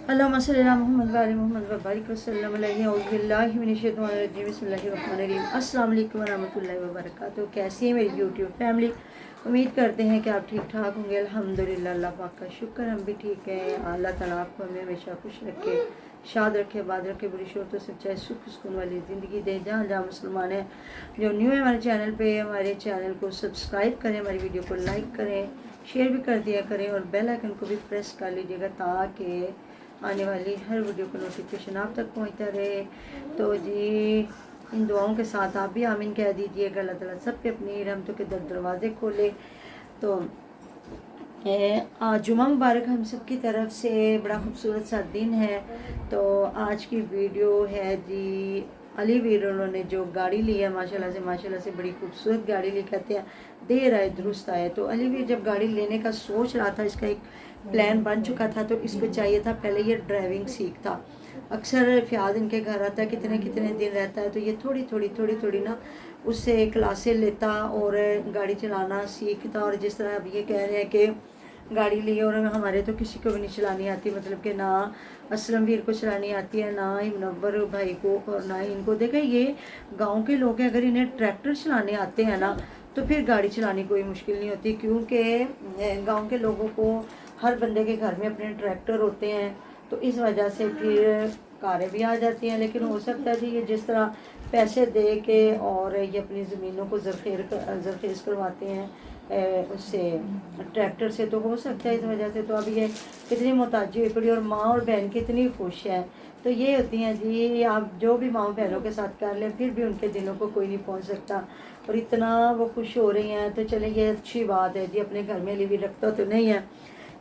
अल्लाहुम्मा सल्लि अला मुहम्मद व आलि मुहम्मद व बारिक वसल्लम अलैहि औज़ु बिल्लाहि मिनश शैतानिर रजीम बिस्मिल्लाहिर रहमानिर रहीम। अस्सलाम वालेकुम व रहमतुल्लाहि व बरकातुहू। कैसी है मेरी यूट्यूब फैमिली? उम्मीद करते हैं कि आप ठीक ठाक होंगे। अल्हम्दुलिल्लाह, अल्लाह पाक का शुक्र, हम भी ठीक हैं। अल्लाह ताला आपको हमें हमेशा खुश रखे, शाद रखे, आबाद रखे, बुरी शोरतों से चाहे सुख सुकून वाली ज़िंदगी दे। जहाँ जहाँ मुसलमान हैं जो न्यू है हमारे चैनल पे, हमारे चैनल को सब्सक्राइब करें, हमारी वीडियो को लाइक करें, शेयर भी कर दिया करें और बेल आइकन को भी प्रेस कर लीजिएगा ताकि आने वाली हर वीडियो का नोटिफिकेशन आप तक पहुंचता रहे। तो जी, इन दुआओं के साथ आप भी आमीन कह दीजिएगा। अल्लाह ताला सब पे अपनी रहमतों के दरवाजे खोले। तो आज जुमा मुबारक हम सब की तरफ से, बड़ा खूबसूरत सा दिन है। तो आज की वीडियो है जी, अली वीर उन्होंने जो गाड़ी ली है माशाल्लाह से बड़ी खूबसूरत गाड़ी ली, कहते हैं देर आए दुरुस्त आए। तो अली वीर जब गाड़ी लेने का सोच रहा था, इसका एक प्लान बन चुका था, तो इसको चाहिए था पहले ये ड्राइविंग सीखता। अक्सर फ़याज़ इनके घर आता है, कितने कितने दिन रहता है, तो ये थोड़ी थोड़ी ना उससे क्लासें लेता और गाड़ी चलाना सीखता। और जिस तरह अब ये कह रहे हैं कि गाड़ी ली और हमारे तो किसी को भी नहीं चलानी आती, मतलब कि ना असलम वीर को चलानी आती है, ना ही मुनव्वर भाई को और ना ही इनको। देखें, ये गांव के लोग हैं, अगर इन्हें ट्रैक्टर चलाने आते हैं ना तो फिर गाड़ी चलानी कोई मुश्किल नहीं होती, क्योंकि गांव के लोगों को हर बंदे के घर में अपने ट्रैक्टर होते हैं, तो इस वजह से फिर कारें भी आ जाती हैं। लेकिन हो सकता है जी, ये जिस तरह पैसे दे के और ये अपनी ज़मीनों को ज़रखेज़ करवाते हैं उससे ट्रैक्टर से, तो हो सकता है इस वजह से। तो अब ये कितनी मोहताजी हुई पड़ी और माँ और बहन कितनी खुश है। तो ये होती हैं जी, आप जो भी माँ बहनों के साथ कर लें फिर भी उनके दिलों को कोई नहीं पहुँच सकता, और इतना वो खुश हो रही हैं। तो चले, ये अच्छी बात है जी। अपने घर में भी रखता तो नहीं है,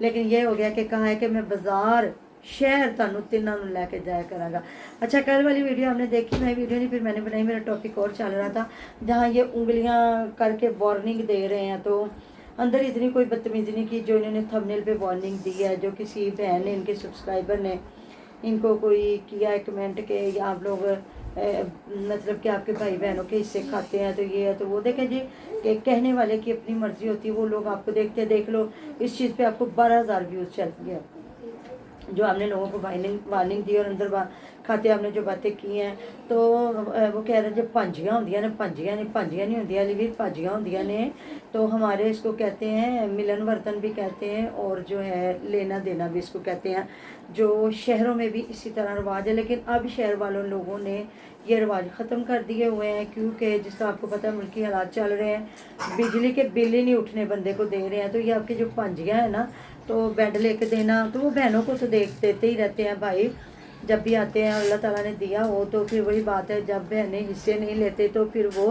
लेकिन ये हो गया कि कहा है कि मैं बाजार शहर तानू तिना लैके जाया करांगा। अच्छा, कल वाली वीडियो हमने देखी, नई वीडियो नहीं फिर मैंने बनाई, मेरा टॉपिक और चल रहा था, जहाँ ये उंगलियां करके वार्निंग दे रहे हैं। तो अंदर इतनी कोई बदतमीजी नहीं की जो इन्होंने थंबनेल पे वार्निंग दी है। जो किसी बहन ने, इनके सब्सक्राइबर ने इनको कोई किया है कमेंट के आप लोग मतलब कि आपके भाई बहनों के हिस्से खाते हैं, तो ये है तो वो। देखें जी, कि कहने वाले की अपनी मर्जी होती है, वो लोग आपको देखते हैं। देख लो, इस चीज़ पे आपको 12,000 व्यूज़ चल गया, जो आपने लोगों को वार्निंग दी और अंदर खाते आपने जो बातें की हैं। तो वो कह रहे हैं जब भांजियाँ होंदियां ने, भांजियाँ नहीं होंदियां अलीवीर, भांजियाँ होंदियां ने। तो हमारे इसको कहते हैं मिलन वर्तन भी कहते हैं, और जो है लेना देना भी इसको कहते हैं, जो शहरों में भी इसी तरह रिवाज है। लेकिन अब शहर वालों लोगों ने ये रिवाज ख़त्म कर दिए हुए हैं, क्योंकि जिसका आपको पता है मुल्की हालात चल रहे हैं, बिजली के बिल ही नहीं उठने बंदे को दे रहे हैं। तो ये आपकी जो भांजियाँ हैं ना, तो बेड लेके देना, तो वो बहनों को तो देते ही रहते हैं भाई, जब भी आते हैं अल्लाह ताला ने दिया हो। तो फिर वही बात है, जब बहनें हिस्से नहीं लेते तो फिर वो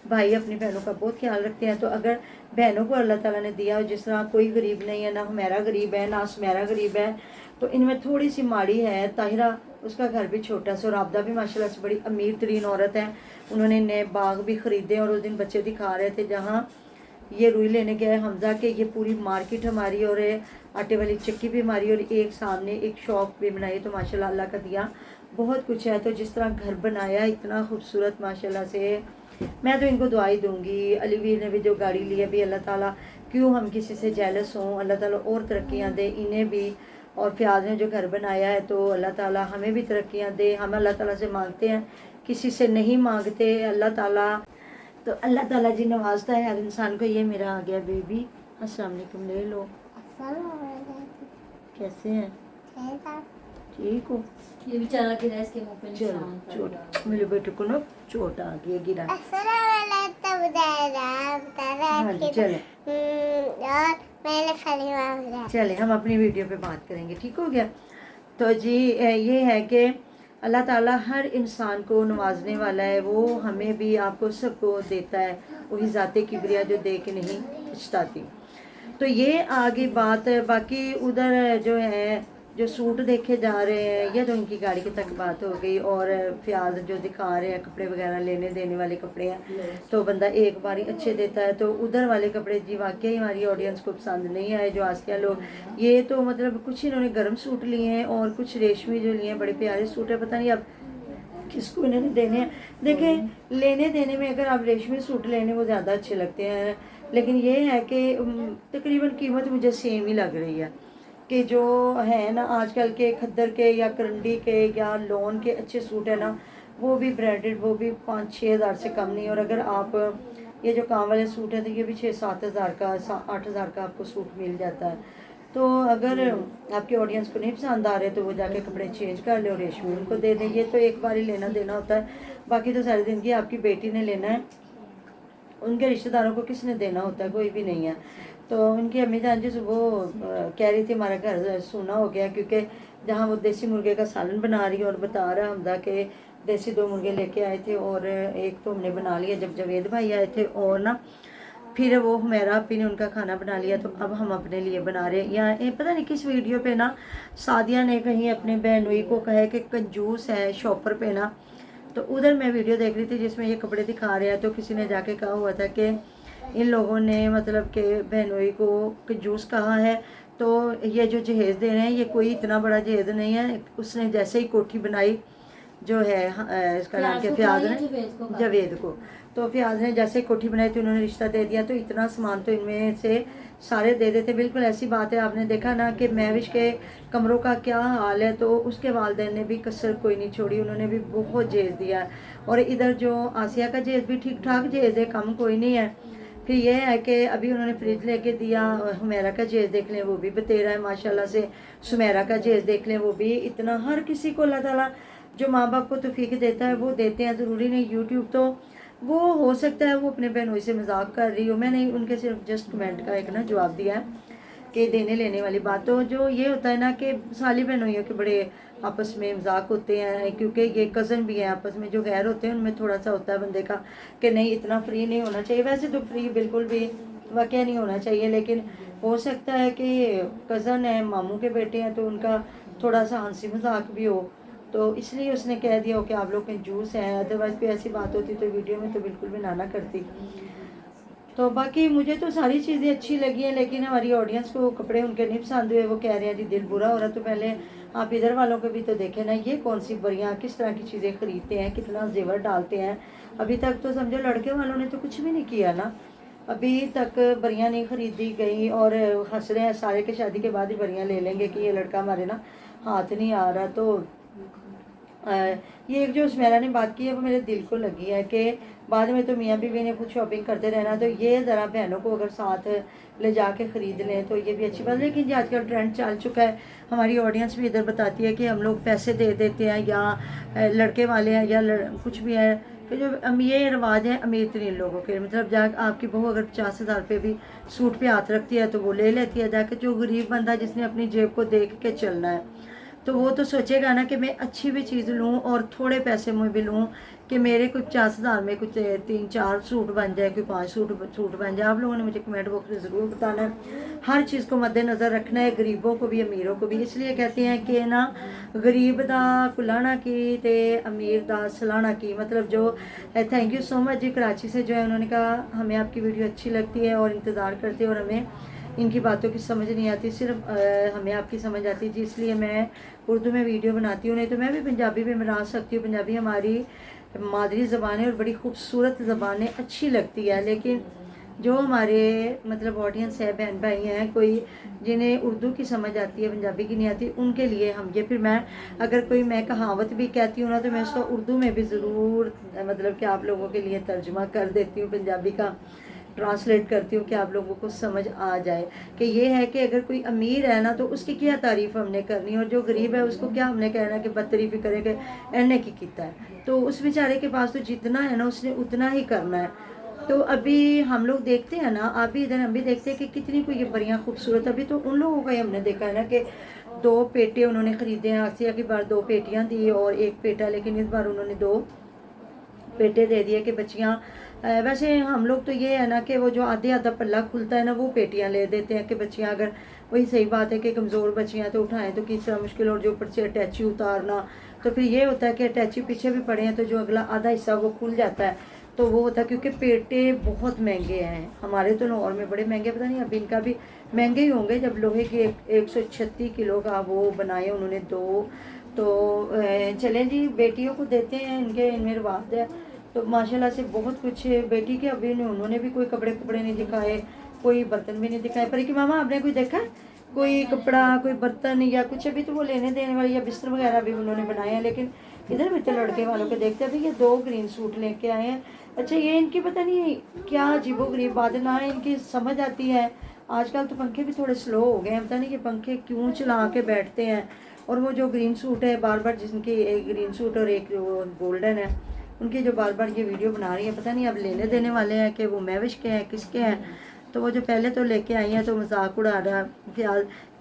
भाई अपनी बहनों का बहुत ख्याल रखते हैं। तो अगर बहनों को अल्लाह ताला ने दिया हो, जिस तरह कोई गरीब नहीं है, ना हमारा गरीब है ना सुमेरा गरीब है, तो इनमें थोड़ी सी माड़ी है ताहिरा, उसका घर भी छोटा सा, और राबदा भी माशाल्लाह से बड़ी अमीर तरीन औरत है। उन्होंने नए बाग भी ख़रीदे और उस दिन बच्चे दिखा रहे थे जहाँ ये रुई लेने गए हमजा के, ये पूरी मार्केट हमारी और आटे वाली चक्की भी हमारी और एक सामने एक शॉप भी बनाई। तो माशाल्लाह अल्लाह का दिया बहुत कुछ है। तो जिस तरह घर बनाया इतना खूबसूरत माशाल्लाह से, मैं तो इनको दुआ ही दूँगी। अलीवीर ने भी जो गाड़ी ली है भी, अल्लाह ताला क्यों हम किसी से जेलस हों, अल्लाह ताला और तरक्कियाँ दे इन्हें भी। और फ़याज़ ने जो घर बनाया है, तो अल्लाह ताला हमें भी तरक्कियाँ दे। हम अल्लाह ताला से मांगते हैं, किसी से नहीं मांगते। अल्लाह ताला, तो अल्लाह ताला जी नवाजता है हर इंसान को। ये मेरा आ गया बेबी, अस्सलाम वालेकुम, ले लो। कैसे हैं? ठीक हो? ये बेचारा गिरा, इसके मुंह पे चलो, निशान पड़ चोट गया। मेरे बेटे को ना चोट आ गई, गिरा। हाँ जी, चले चले, हम अपनी वीडियो पे बात करेंगे, ठीक हो गया। तो जी, ये है कि अल्लाह ताला हर इंसान को नवाजने वाला है, वो हमें भी आपको सबको देता है, वही ज़ाते किबरिया जो दे के नहीं पछताती। तो ये आगे बात है। बाकी उधर जो है, जो सूट देखे जा रहे हैं, ये तो इनकी गाड़ी की तक बात हो गई। और फ़याज़ जो दिखा रहे हैं कपड़े वगैरह, लेने देने वाले कपड़े हैं, तो बंदा एक बार ही अच्छे देता है। तो उधर वाले कपड़े जी वाकई हमारी ऑडियंस को पसंद नहीं आए, जो आसिया लोग। ये तो मतलब कुछ इन्होंने गर्म सूट लिए हैं और कुछ रेशमी जो लिए हैं, बड़े प्यारे सूट है, पता नहीं अब किसको इन्होंने देने हैं। देखें, लेने देने में अगर आप रेशमी सूट लेने वो ज़्यादा अच्छे लगते हैं, लेकिन ये है कि तकरीबन कीमत मुझे सेम ही लग रही है, کہ جو ہے نا آج کل کے کھدر کے یا کرنڈی کے یا لون کے اچھے سوٹ ہے نا، وہ بھی برانڈیڈ، وہ بھی 5-6 ہزار سے کم نہیں. اور اگر آپ یہ جو کام والے سوٹ ہیں تو یہ بھی 6-7 ہزار کا 8 ہزار کا آپ کو سوٹ مل جاتا ہے. تو اگر آپ کے آڈینس کو نہیں پسند آ رہے تو وہ جا کے کپڑے چینج کر لیں اور ریشمی ان کو دے دیں. یہ تو ایک بار ہی لینا دینا ہوتا ہے، باقی تو سارے دن کی آپ کی بیٹی نے لینا ہے. ان کے رشتہ داروں کو کس نے دینا ہوتا ہے؟ کوئی بھی نہیں ہے. تو ان کی امی جان جی وہ کہہ رہی تھی ہمارا گھر سونا ہو گیا، کیونکہ جہاں وہ دیسی مرغے کا سالن بنا رہی ہے اور بتا رہا حمدہ کہ دیسی 2 مرغے لے کے آئے تھے اور ایک تو ہم نے بنا لیا جب جاوید بھائی آئے تھے، اور نا پھر وہ حمیرہ اپی نے ان کا کھانا بنا لیا، تو اب ہم اپنے لیے بنا رہے ہیں. یا پتہ نہیں کس ویڈیو پہ نا سعدیہ نے کہیں اپنے بہنوئی کو کہا کہ کنجوس ہے شاپر پہ نا. تو ادھر میں ویڈیو دیکھ رہی تھی جس میں یہ کپڑے دکھا رہے ہیں، تو کسی نے جا کے کہا ہوا تھا کہ ان لوگوں نے مطلب کہ بہنوئی کو کنجوس کہا ہے. تو یہ جو جہیز دے رہے ہیں یہ کوئی اتنا بڑا جہیز نہیں ہے. اس نے جیسے ہی کوٹھی بنائی جو ہے اس کا نام کیا فیاض نے، جاوید کو، تو فیاض نے جیسے کوٹھی بنائی تھی انہوں نے رشتہ دے دیا. تو اتنا سامان تو ان میں سے سارے دے دیتے. بالکل ایسی بات ہے، آپ نے دیکھا نا کہ مہوش کے کمروں کا کیا حال ہے، تو اس کے والدین نے بھی کسر کوئی نہیں چھوڑی، انہوں نے بھی بہت جہیز دیا. اور ادھر جو آسیہ کا جہیز بھی ٹھیک ٹھاک جہیز ہے، کم کوئی نہیں ہے. پھر یہ ہے کہ ابھی انہوں نے فریج لے کے دیا. حمیرہ کا جہیز دیکھ لیں وہ بھی بتیرا ہے ماشاءاللہ سے. سمیرہ کا جہیز دیکھ لیں وہ بھی اتنا. ہر کسی کو اللہ تعالیٰ جو ماں باپ کو توفیق دیتا ہے وہ دیتے ہیں، ضروری نہیں. یوٹیوب تو وہ ہو سکتا ہے وہ اپنے بہنوئی سے مذاق کر رہی ہو، میں نے ان کے صرف جسٹ کمنٹ کا ایک نا جواب دیا ہے کہ دینے لینے والی بات. تو جو یہ ہوتا ہے نا کہ سالی بہنوئیوں کے بڑے آپس میں مذاق ہوتے ہیں، کیونکہ یہ کزن بھی ہیں آپس میں. جو غیر ہوتے ہیں ان میں تھوڑا سا ہوتا ہے بندے کا کہ نہیں اتنا فری نہیں ہونا چاہیے. ویسے تو فری بالکل بھی واقعہ نہیں ہونا چاہیے، لیکن ہو سکتا ہے کہ کزن ہیں، ماموں کے بیٹے ہیں، تو ان کا تھوڑا سا ہنسی مذاق بھی ہو، تو اس لیے اس نے کہہ دیا ہو کہ آپ لوگ کنجوس ہیں. ادروائز کوئی ایسی بات ہوتی تو ویڈیو میں تو بالکل بھی نہ کرتی. تو باقی مجھے تو ساری چیزیں اچھی لگی ہیں، لیکن ہماری آڈینس کو کپڑے ان کے نہیں پسند ہوئے. وہ کہہ رہے ہیں جی دل برا ہو رہا. تو پہلے آپ ادھر والوں کو بھی تو دیکھیں نا، یہ کون سی بریاں کس طرح کی چیزیں خریدتے ہیں، کتنا زیور ڈالتے ہیں. ابھی تک تو سمجھو لڑکے والوں نے تو کچھ بھی نہیں کیا نا، ابھی تک بریاں نہیں خریدی گئی اور ہنس رہے ہیں سارے کے شادی کے بعد ہی بریاں لے لیں گے کہ یہ لڑکا ہمارے نا ہاتھ نہیں آ رہا. تو یہ ایک جو سمیرہ نے بات کی ہے وہ میرے دل کو لگی ہے کہ بعد میں تو میاں بیوی نے کچھ شاپنگ کرتے رہنا، تو یہ ذرا بہنوں کو اگر ساتھ لے جا کے خرید لیں تو یہ بھی اچھی بات ہے. لیکن جی آج کل ٹرینڈ چل چکا ہے، ہماری آڈینس بھی ادھر بتاتی ہے کہ ہم لوگ پیسے دے دیتے ہیں یا لڑکے والے ہیں یا کچھ بھی ہے کہ جو یہ رواج ہے امیر ترین لوگوں کے. مطلب جا آپ کی بہو اگر 50 ہزار پہ بھی سوٹ پہ ہاتھ رکھتی ہے تو وہ لے لیتی ہے. جا کے جو غریب بندہ جس نے اپنی جیب کو دیکھ کے چلنا ہے تو وہ تو سوچے گا نا کہ میں اچھی بھی چیز لوں اور تھوڑے پیسے میں بھی لوں کہ میرے کوئی 50 ہزار میں کچھ 3-4 سوٹ بن جائے، کوئی 5 سوٹ بن جائے. آپ لوگوں نے مجھے کمنٹ باکس میں ضرور بتانا ہے. ہر چیز کو مد نظر رکھنا ہے، غریبوں کو بھی امیروں کو بھی. اس لیے کہتے ہیں کہ نا غریب دا کلانا کی تے امیر دا سلانا کی. مطلب جو تھینک یو سو مچ جی کراچی سے جو ہے انہوں نے کہا ہمیں آپ کی ویڈیو اچھی لگتی ہے اور انتظار کرتے ہیں اور ہمیں ان کی باتوں کی سمجھ نہیں آتی، صرف ہمیں آپ کی سمجھ آتی ہے جی، اس لیے میں اردو میں ویڈیو بناتی ہوں. نہیں تو میں بھی پنجابی میں بنا سکتی ہوں، پنجابی ہماری مادری زبان ہے اور بڑی خوبصورت زبان ہے، اچھی لگتی ہے. لیکن جو ہمارے مطلب آڈینس ہے، بہن بھائی ہیں کوئی جنہیں اردو کی سمجھ آتی ہے پنجابی کی نہیں آتی، ان کے لیے ہم یہ پھر میں اگر کوئی میں کہاوت بھی کہتی ہوں نا تو میں اس کو اردو میں بھی ضرور مطلب کہ آپ لوگوں کے لیے ترجمہ کر دیتی ہوں، پنجابی کا ٹرانسلیٹ کرتی ہوں کہ آپ لوگوں کو سمجھ آ جائے کہ یہ ہے کہ اگر کوئی امیر ہے نا تو اس کی کیا تعریف ہم نے کرنی، اور جو غریب ہے اس کو کیا ہم نے کہنا کہ بدتریفی کرے کہ اڑنے کی کیتا ہے. تو اس بیچارے کے پاس تو جتنا ہے نا اس نے اتنا ہی کرنا ہے. تو ابھی ہم لوگ دیکھتے ہیں نا، آپ بھی ادھر ہم بھی دیکھتے ہیں کہ کتنی کوئی یہ بڑیاں خوبصورت. ابھی تو ان لوگوں کا ہی ہم نے دیکھا ہے نا کہ 2 پیٹے انہوں نے خریدے ہیں. آسیہ کی بار 2 پیٹیاں دی اور 1 پیٹا، لیکن اس بار انہوں نے 2 پیٹے دے دیے کہ بچیاں. ویسے ہم لوگ تو یہ ہے نا کہ وہ جو آدھا پلہ کھلتا ہے نا وہ پیٹیاں لے دیتے ہیں کہ بچیاں اگر وہی صحیح بات ہے کہ کمزور بچیاں تو اٹھائیں تو کس طرح مشکل، اور جو اوپر سے اٹیچی اتارنا تو پھر یہ ہوتا ہے کہ اٹیچی پیچھے بھی پڑے ہیں تو جو اگلا آدھا حصہ وہ کھل جاتا ہے. تو وہ ہوتا ہے کیونکہ پیٹے بہت مہنگے ہیں. ہمارے تو لاہور میں بڑے مہنگے، پتہ نہیں اب ان کا بھی مہنگے ہی ہوں گے. جب لوہے کے 136 کلو کا وہ بنائے انہوں نے 2. تو چلیں جی بیٹیوں کو دیتے ہیں، ان میں رواج ہے. تو ماشاءاللہ سے بہت کچھ بیٹی کے ابھی انہوں نے بھی کوئی کپڑے نہیں دکھائے، کوئی برتن بھی نہیں دکھائے. پر کہ ماما آپ نے کوئی دیکھا ہے कोई कपड़ा, कोई बर्तन या कुछ अभी तो वो लेने देने वाले या बिस्तर वगैरह भी उन्होंने बनाए हैं। लेकिन इधर भी तो लड़के वालों को देखते हैं, अभी ये 2 ग्रीन सूट लेके आए हैं। अच्छा, ये इनकी पता नहीं क्या अजीबोगरीब बात है, ना इनकी समझ आती है। आजकल तो पंखे भी थोड़े स्लो हो गए हैं, पता नहीं कि पंखे क्यों चला के बैठते हैं। और वो जो ग्रीन सूट है बार बार, जिनकी एक ग्रीन सूट और एक वो गोल्डन है, उनकी जो बार बार ये वीडियो बना रही है, पता नहीं अब लेने देने वाले हैं कि वो महविश के हैं, किसके हैं। तो वो जो पहले तो लेके आई हैं तो मजाक उड़ा रहा है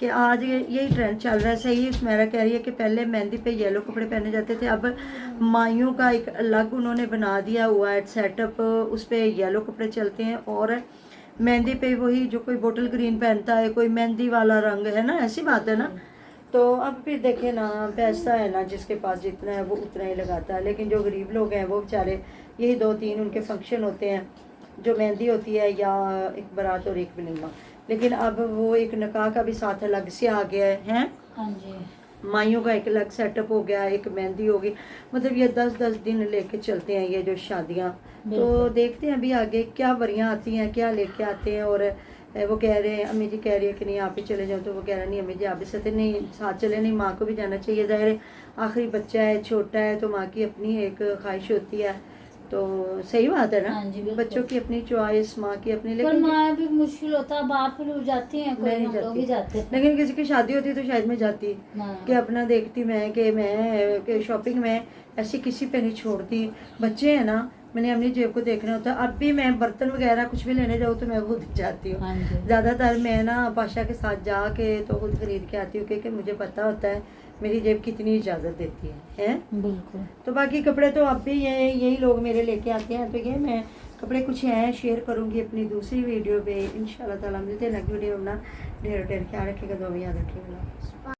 कि आज यही ट्रेंड चल रहा है। सही स्मेरा कह रही है कि पहले मेहंदी पे येलो कपड़े पहने जाते थे, अब माइयों का एक अलग उन्होंने बना दिया हुआ है सेटअप, उस पर येलो कपड़े चलते हैं और मेहंदी पे वही जो कोई बोतल ग्रीन पहनता है, कोई मेहंदी वाला रंग है ना, ऐसी बात है ना। तो अब फिर देखे ना, पैसा है ना, जिसके पास जितना है वो उतना ही लगाता है। लेकिन जो गरीब लोग हैं वो बेचारे यही 2-3 उनके फंक्शन होते हैं, जो मेहंदी होती है या एक बारात और एक वलीमा। लेकिन अब वो एक निकाह का भी साथ अलग से आ गया है। हाँ जी, माइयों का एक अलग सेटअप हो गया, एक मेहंदी होगी, मतलब ये 10-10 दिन लेके चलते हैं ये जो शादियाँ। तो देखते हैं अभी आगे क्या वरियाँ आती हैं, क्या लेके आते हैं। और वो कह रहे हैं, अम्मी जी कह रही है कि नहीं आप ही चले जाओ, तो वो कह रहा नहीं अम्मी जी आप भी साथ नहीं, साथ चले नहीं, माँ को भी जाना चाहिए। ज़ाहिर है आखिरी बच्चा है, छोटा है, तो माँ की अपनी एक ख्वाहिश होती है। तो सही बात है ना। हाँ जी, बिल्कुल। बच्चों की अपनी चॉइस, माँ की अपनी। पर लेकिन माँ भी मुश्किल होता है, बाप लोग जाती हैं, कोई मैं नहीं हम लोग ही जाती, जाते हैं। लेकिन किसी की शादी होती तो शायद मैं जाती हाँ। कि अपना देखती मैं कि शॉपिंग में ऐसी किसी पे नहीं छोड़ती। बच्चे हैं ना, मैंने अपनी जेब को देखना होता है। अब भी मैं बर्तन वगैरह कुछ भी लेने जाऊँ तो मैं खुद जाती हूँ। हाँ जी। ज़्यादातर मैं ना पाशा के साथ जाके तो खुद खरीद के आती हूँ, क्योंकि मुझे पता होता है मेरी जेब कितनी इजाज़त देती है। बिल्कुल। तो बाकी कपड़े तो अब भी यही लोग मेरे लेके आते हैं। तो ये मैं कपड़े कुछ हैं शेयर करूँगी अपनी दूसरी वीडियो पे इंशाल्लाह ताला। मिलते हैं नेक्स्ट वीडियो में। अपना ढेर ख्याल रखिएगा, दुआ में याद रखिएगा।